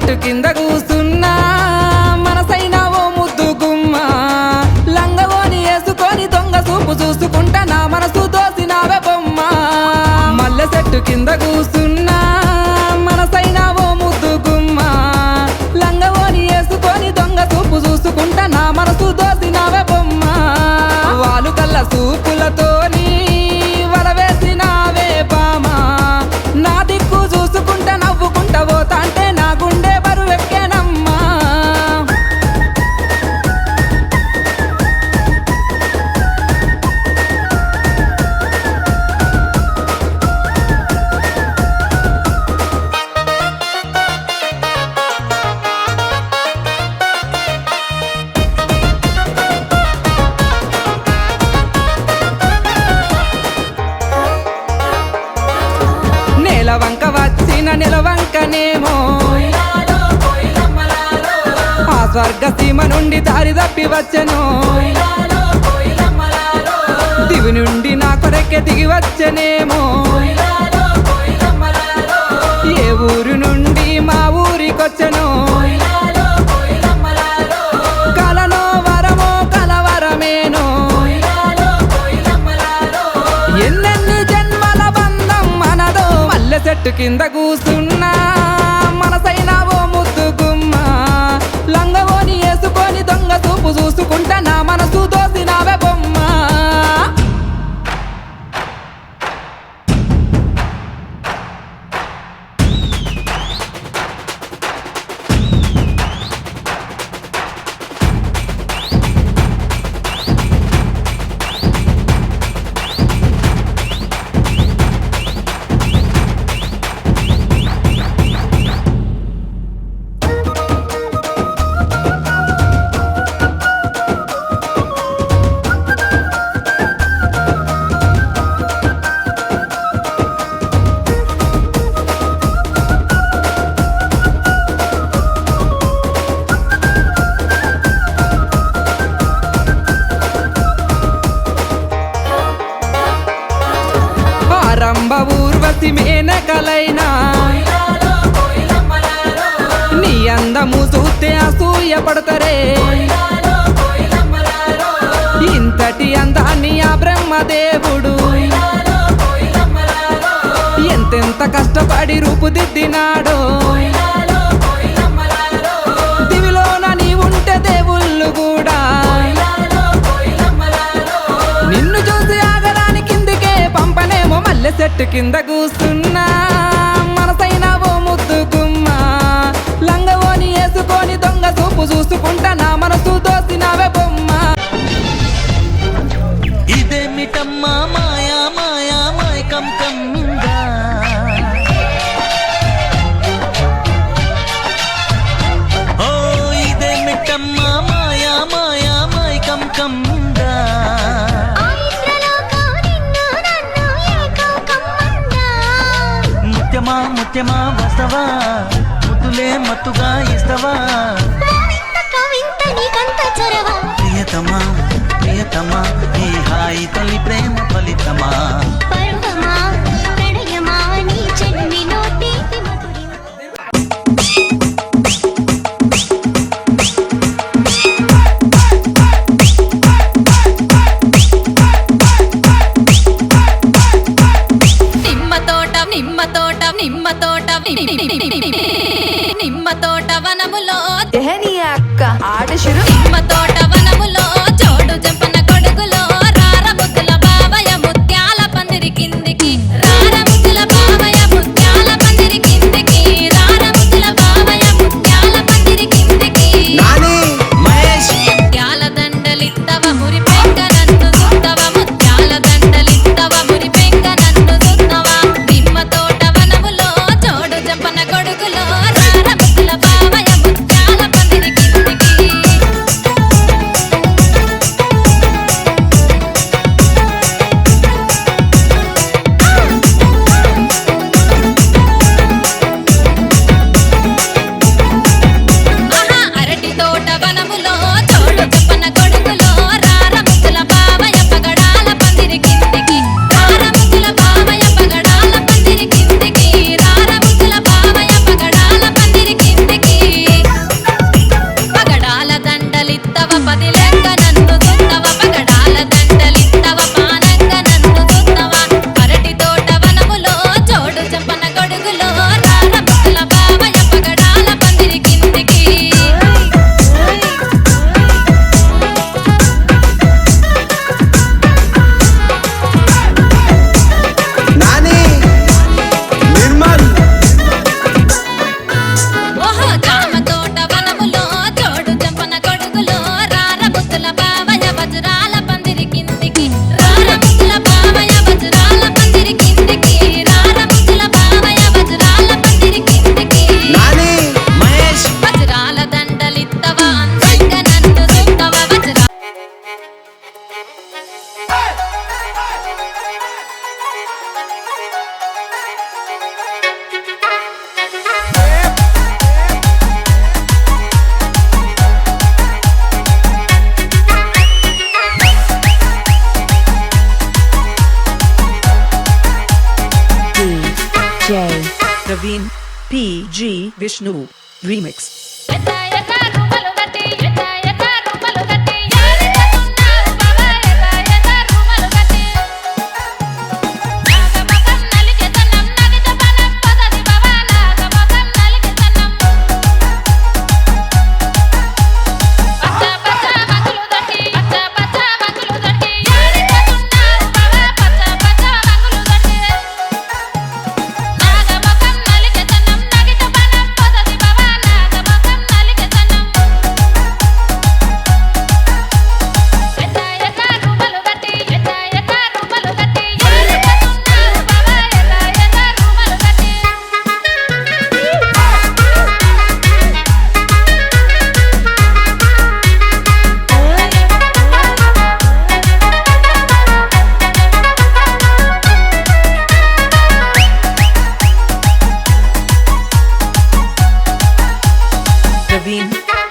చెట్టు కింద కూసున్నా మనసైన ఓ ముద్దు గుమ్మ లంగవోని వేసుకొని దొంగ చూపు చూసుకుంటా నా మనసు దోసినావే బొమ్మ మల్లె చెట్టు కింద కూసున్నా మనసైన ఓ ముద్దు గుమ్మ లంగవోని వేసుకొని దొంగ చూపు చూసుకుంటా నా మనసు దోసినావే బొమ్మ వాలు కళ్ళ చూపులతోని వలవేసినావే బామా నా దిక్కు చూసుకుంటా నవ్వుకుంటా పోతాంటే నా గుండె బరువెక్కేనమ్మా నెలవంక వచ్చిన నిలవంకనేమో ఆ స్వర్గ సీమ నుండి దారి తప్పి వచ్చెను దివి నుండి నా కొరకే దిగి వచ్చనేమో ఏ ఊరు నుండి మా ఊరికొచ్చెను కలనో వరమో కలవరమేనో ఎన్నెన్ని జన్మల బంధం మనదో మల్లె చెట్టు కింద కూసున్నా మనసైన ఓ ముద్దు గుమ్మ లంగవోని వేసుకొని దొంగ చూపు చూసుకుంటా నా మనసు దోసినావే బొమ్మ రంభ ఊర్వశి మేనకలైనా నీ అందము చూస్తే అసూయ పడతారే ఇంతటి అందాన్ని ఆ బ్రహ్మదేవుడు ఎంతెంత కష్టపడి రూపుదిద్దినాడో దివిలోన నీ ఉంటే దేవుళ్ళు కూడా నిన్ను చూసి ఆగడానికి కిందికే పంపనేమో మల్లె చెట్టు కింద కూసున్నా మనసైన ఓ ముద్దు గుమ్మ లంగవోని వేసుకొని దొంగ చూపు చూసుకుంటా నా మనసు దోసినావే బొమ్మ ఇదేమిటమ్మా మాయా మాయా మైకం కమ్మిందా ఓ ఇదేమిటమ్మా మాయా మాయా మైకం కమ్మిందా ముత్యమా ముత్యమా వస్తవా ముద్దులే మత్తుగా ఇస్తవా ప్రియతమా ప్రియతమా ఈ హాయి తొలి ప్రేమ ఫలితమా నిమ్మ తోట వనములో అక్క ఆట శురు నిమ్మ తోట వనములో జోడు జంపన కొడుకులో రార ముద్దుల బావయ ముత్యాల PG Vishnu Remix.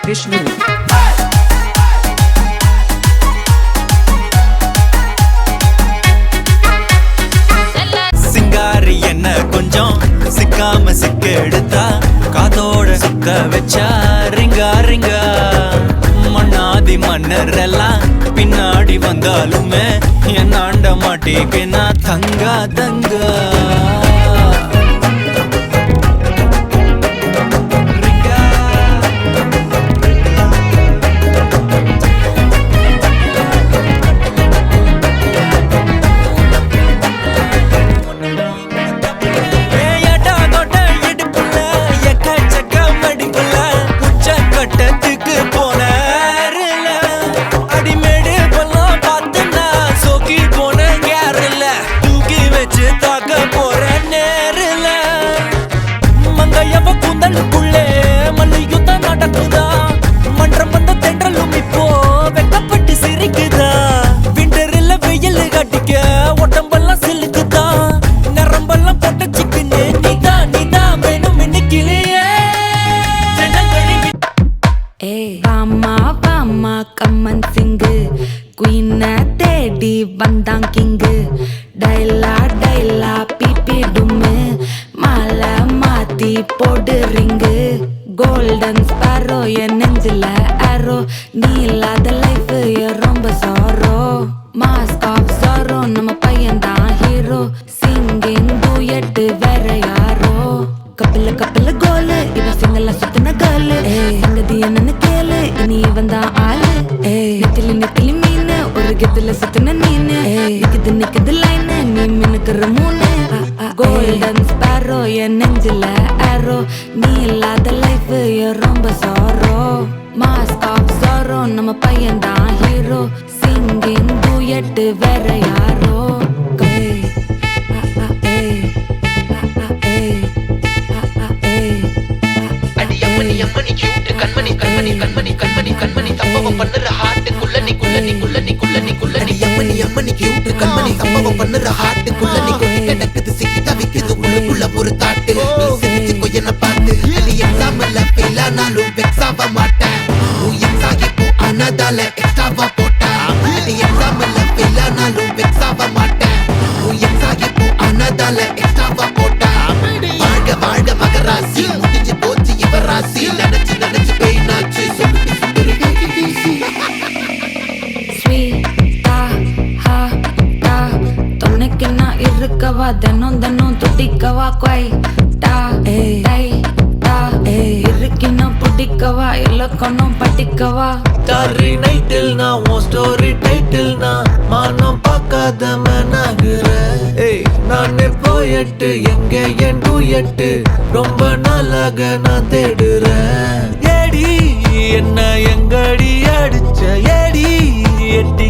Vishnu. சிங்காரி என்ன கொஞ்சம் சிக்காம சிக்க எடுத்தா காதோட சுக்க வச்சா ரிங்கா ரிங்கா மண்ணாதி மன்னர் எல்லாம் பின்னாடி வந்தாலுமே என் ஆண்ட மாட்டேக்கு நான் தங்கா தங்கா கம்மன் சிங்கு குயின தேடி வந்தான் கிங்கு டைலா டைலா பிபி டும்மு மாலை மாத்தி போடு ரிங்கு கோல்டன் ஸ்பாரோ என் நெஞ்சில ஆரோ நீ இல்லாத லைஃப் ரொம்ப சாரோ மாஸ்க் ஆஃப் சாரோ நம்ம பையன் தான் ஹீரோ சிங்கிங் டூயட் வேற யாரோ கப்பில கப்பில கோலு இவ சிங்கல சுத்தின கேர்ளு சங்கதி என்னன்னு கேளு இனி இவன் தான் ஆளு நெத்திலி நெத்திலி மீன் ஒரு கெத்துல சுத்தின நீனு நிக்குது நிக்குது லைன் நீ மினுக்குற மூணு கோல்டன் ஸ்பாரோ என் நெஞ்சில ஆரோ நீ இல்லாத லைஃப் ரொம்ப சாரோ மாஸ்க் ஆஃப் சாரோ நம்ம பையன் தான் ஹீரோ சிங்கிங் டூயட் வேற யாரோ அம்மணி கியூட் கண்மணி கண்மணி கண்மணி கண்மணி கண்மணி சம்பவம் பண்ணுற ஹார்ட் குள்ளனி குள்ளனி குள்ளனி குள்ளனி குள்ளனி அம்மணி கியூட் கண்மணி சம்பவம் பண்ணுற ஹார்ட் குள்ளனி கொட்டி கிடக்குது சிக்கி தவிக்குது உள்ளுக்குள்ள ஒரு தாட்டு நீ சிரிச்சுக்கோ என்ன பார்த்து நீ எக்ஸாம்ல ஃபெயில் ஆனாலும் வெக்ஸ் ஆக மாட்டேன் உன் எக்ஸா இப்போ ஆனதால எக்ஸ்ட்ராவா போட்டேன் நீ எக்ஸாம்ல ஃபெயில் ஆனாலும் வெக்ஸ் ஆக மாட்டேன் உன் எக்ஸா இப்போ ஆனதால எக்ஸ்ட்ராவா போட்டேன் வாழ்க வாழ்க மகராசி முடிஞ்சு போச்சு இவராசி நினைச்சு நினைச்சு பெயினாச்சு சொல்லுடி சுந்தரி ஸ்வீட்டா ஹா டா துணைக்கு நான் இருக்கவா தினம் தினம் துடிக்கவா குவைட்டா டை டா இருக்கின பிடிக்கவா இலக்கணம் படிக்கவா டாரி நைட்டில் நான் உன் ஸ்டோரி டைட்டில் நான் மானம் பார்க்காத மனாகுற நானே போயட்டு எங்க என் டூயட்டு ரொம்ப நாளாக நான் தேடுறேன் ஏடி என்ன எங்கடி அடிச்ச ஏடி எட்டி